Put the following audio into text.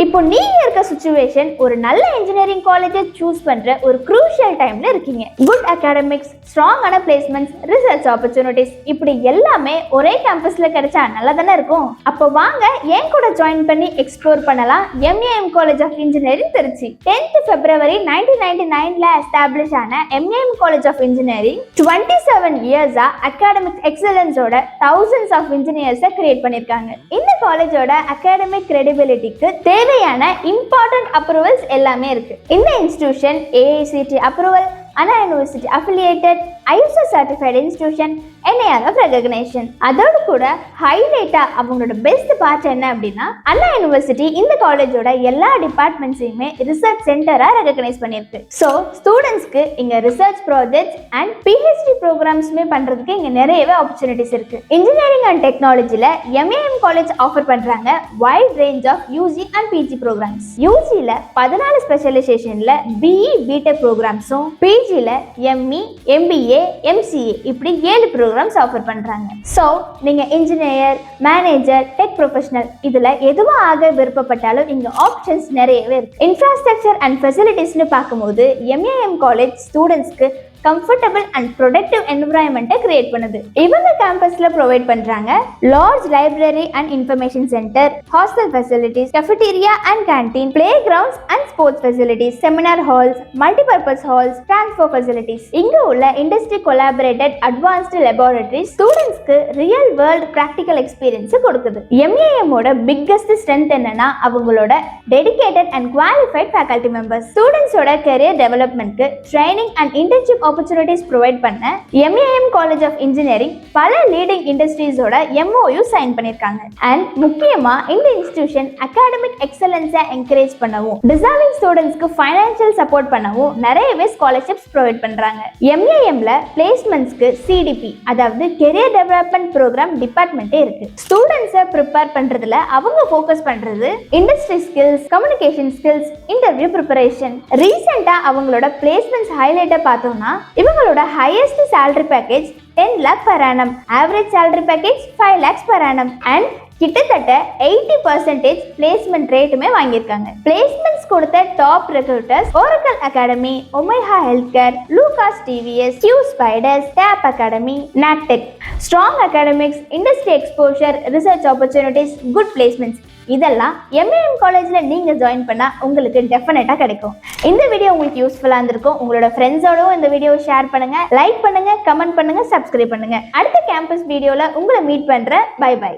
இப்போ நீங்க இருக்க சிச்சுவேஷன் ஒரு நல்ல இன்ஜினியரிங் காலேஜை சூஸ் பண்ற ஒரு க்ரூஷியல் டைம்ல இருக்கீங்க. குட் அகாடமிக்ஸ், ஸ்ட்ராங்கான பிளேஸ்மெண்ட்ஸ், ரிசர்ச் ஆப்பர்ச்சுனிட்டிஸ் இப்படி எல்லாமே ஒரே கேம்பஸ்ல கிடைச்சா நல்லா தானே இருக்கும். அப்போ வாங்க என் கூட ஜாயின் பண்ணி எக்ஸ்ப்ளோர் பண்ணலாம் MAM college of engineering Trichy. 10th February 1999ல எஸ்டாப்ளிஷ் ஆன எம்ஏஎம் காலேஜ் ஆஃப் இன்ஜினியரிங் 27 இயர்ஸா அகாடமிக் எக்ஸலன்ஸோட thousands ஆஃப் இன்ஜினியர்ஸை கிரியேட் பண்ணிருக்காங்க. இந்த காலேஜோட அகாடமிக் கிரெடிபிலிட்டிக்கு தேவையான இம்பார்ட்டன்ட் அப்ரூவல்ஸ் எல்லாமே இருக்கு. இந்த institution AICTE approval, Anna University affiliated, ISO certified institution, NIRF recognition. அதோடு கூட ஹைலைட்டா அவங்களோட பெஸ்ட் பார்ட் என்ன அப்படின்னா, அண்ணா யூனிவர்சிட்டி இந்த காலேஜோட எல்லா டிபார்ட்மெண்ட்ஸையுமே ரிசர்ச் சென்டரா ரெகக்னைஸ் பண்ணிருக்கு. ஸோ ஸ்டூடெண்ட்ஸ்க்கு இங்க ரிசர்ச் ப்ராஜெக்ட்ஸ் அண்ட் PhD ப்ரோக்ராம்ஸ்மே பண்றதுக்கு இங்க நிறையவே ஆப்பர்ச்சுனிட்டிஸ் இருக்கு. இன்ஜினியரிங் அண்ட் டெக்னாலஜில MAM காலேஜ் ஆஃபர் பண்றாங்க wide range of UG and PG programmes. UGல 14 ஸ்பெஷலைசேஷன்ல BE BTech ப்ரோக்ராம்ஸும், PGல ME MBA MCA இப்படி 7 ப்ரோக்ராம்ஸ் ஆஃபர் பண்றாங்க. ஸோ நீங்க இன்ஜினியர், மேனேஜர், டெக் ப்ரொஃபஷனல் இதுல எதுவா ஆக விருப்பப்பட்டாலும் இங்க ஆப்ஷன்ஸ் நிறையவே இருக்கு. இன்ஃப்ராஸ்ட்ரக்சர் அண்ட் ஃபெசிலிட்டிஸ்னு பார்க்கும்போது MAM காலேஜ் ஸ்டூடெண்ட்ஸ்க்கு கம்ஃபர்டபுள் அண்ட் ப்ரொடக்டிவ் என்விரான்மெண்ட்டை கிரியேட் பண்ணுது. இவங்க கேம்பஸ்ல ப்ரொவைட் பண்றாங்க large library and information centre, hostel facilities, cafeteria and canteen, play grounds and sports facilities, seminar halls, multipurpose halls, transport facilities. இங்க உள்ள இண்டஸ்ட்ரி கொலாபரேட்டட் அட்வான்ஸ்டு லெபார்டரிஸ் ஸ்டூடெண்ட்ஸ்க்கு real world practical experience கொடுக்குது. MAM ஓட biggest strength என்னன்னா அவங்களோட dedicated and qualified faculty members. ஸ்டூடெண்ட்ஸோட career டெவலப்மெண்ட்க்கு training and internship opportunities provide பண்ண MAM காலேஜ் ஆஃப் இன்ஜினியரிங் பல லீடிங் இண்டஸ்ட்ரீஸோட MOU சைன் பண்ணிருக்காங்க. அண்ட் முக்கியமா இந்த இன்ஸ்டிடியூஷன் அகாடமிக் எக்ஸலன்ஸை என்கரேஜ் பண்ணவும், டிசர்விங் ஸ்டூடெண்ட்ஸ்க்கு ஃபைனான்சியல் சப்போர்ட் பண்ணவும் நிறையவே ஸ்காலர்ஷிப்ஸ் ப்ரொவைட் பண்றாங்க. MAMல பிளேஸ்மெண்ட்ஸ்க்கு CDP அதாவது கெரியர் டெவலப்மெண்ட் ப்ரோக்ராம் டிபார்ட்மெண்ட்டே இருக்கு. ஸ்டூடெண்ட்ஸை ப்ரிப்பேர் பண்றதுல அவங்க ஃபோக்கஸ் பண்றது industry skills, communication skills, interview preparation. ரீசெண்டா அவங்களோட பிளேஸ்மெண்ட்ஸ் ஹைலைட்டை பார்த்தோம்னா இவங்களோட highest salary package 10 lakh per annum, average salary package 5 lakhs per annum and கிட்டத்தட்ட 80% பிளேஸ்மெண்ட் ரேட்டுமே வாங்கியிருக்காங்க. பிளேஸ்மெண்ட்ஸ் கொடுத்த top recruiters Oracle Academy, Omega Healthcare, Lucas TVS, Q Spiders, TAP Academy, NATTech. Strong academics, industry exposure, research opportunities, good placements இதெல்லாம் MAM காலேஜ்ல நீங்க join பண்ணா உங்களுக்கு டெஃபினட்டா கிடைக்கும். இந்த வீடியோ உங்களுக்கு யூஸ்ஃபுல்லா இருந்திருக்கும். உங்களோட ஃப்ரெண்ட்ஸோட இந்த வீடியோவை ஷேர் பண்ணுங்க, லைக் பண்ணுங்க, கமெண்ட் பண்ணுங்க, சப்ஸ்கிரைப் பண்ணுங்க. அடுத்த கேம்பஸ் வீடியோல உங்களை மீட் பண்றேன். Bye by.